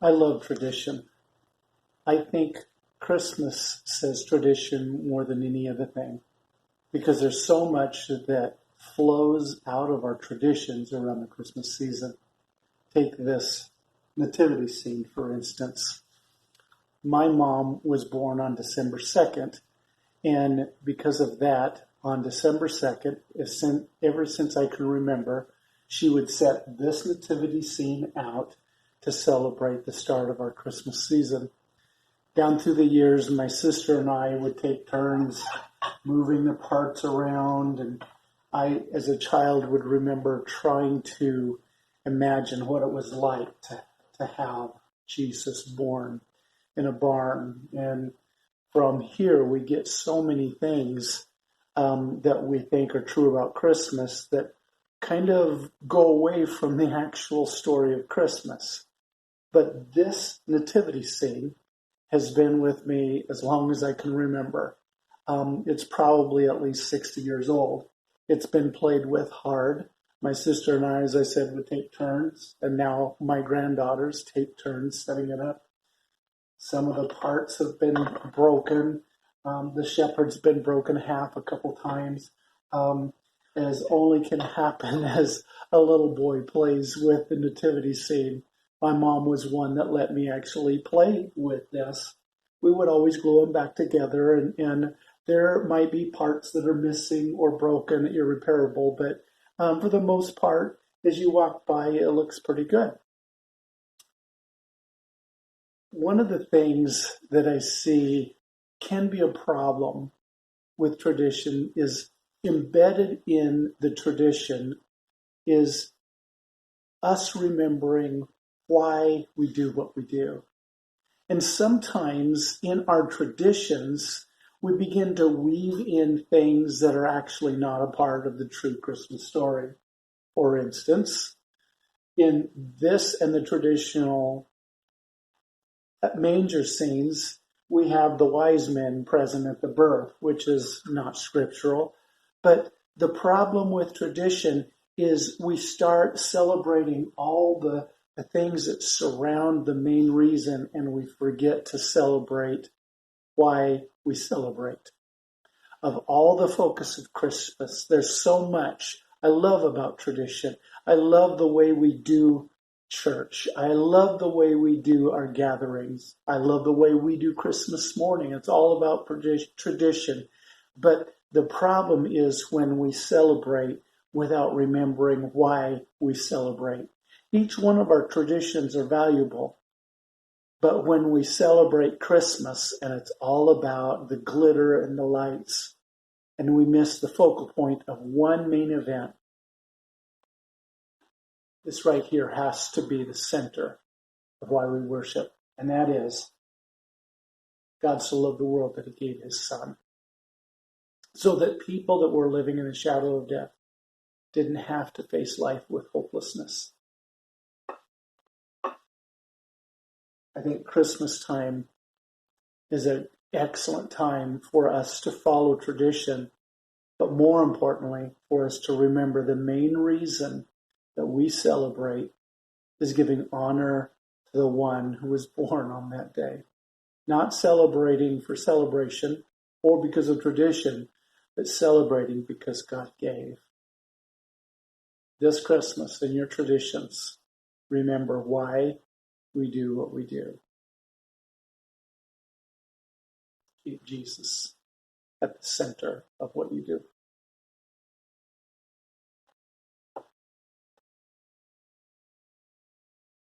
I love tradition. I think Christmas says tradition more than any other thing because there's so much that flows out of our traditions around the Christmas season. Take this nativity scene, for instance. My mom was born on December 2nd, and because of that, on December 2nd, ever since I can remember, she would set this nativity scene out to celebrate the start of our Christmas season. Down through the years, my sister and I would take turns moving the parts around, and I, as a child, would remember trying to imagine what it was like to have Jesus born in a barn. And from here, we get so many things that we think are true about Christmas that kind of go away from the actual story of Christmas. But this nativity scene has been with me as long as I can remember. It's probably at least 60 years old. It's been played with hard. My sister and I, as I said, would take turns, and now my granddaughters take turns setting it up. Some of the parts have been broken. The shepherd's been broken half a couple times, as only can happen as a little boy plays with the nativity scene. My mom was one that let me actually play with this. We would always glue them back together, and there might be parts that are missing or broken, irreparable, but for the most part, as you walk by, it looks pretty good. One of the things that I see can be a problem with tradition is embedded in the tradition is us remembering why we do what we do. And sometimes in our traditions, we begin to weave in things that are actually not a part of the true Christmas story. For instance, in this and the traditional manger scenes, we have the wise men present at the birth, which is not scriptural. But the problem with tradition is we start celebrating all the things that surround the main reason, and we forget to celebrate why we celebrate. Of all the focus of Christmas, there's so much I love about tradition. I love the way we do church. I love the way we do our gatherings. I love the way we do Christmas morning. It's all about tradition. But the problem is when we celebrate without remembering why we celebrate. Each one of our traditions are valuable. But when we celebrate Christmas and it's all about the glitter and the lights, and we miss the focal point of one main event, this right here has to be the center of why we worship. And that is, God so loved the world that he gave his son. So that people that were living in the shadow of death didn't have to face life with hopelessness. I think Christmas time is an excellent time for us to follow tradition, but more importantly, for us to remember the main reason that we celebrate is giving honor to the one who was born on that day. Not celebrating for celebration or because of tradition, but celebrating because God gave. This Christmas, in your traditions, remember why we do what we do. Keep Jesus at the center of what you do.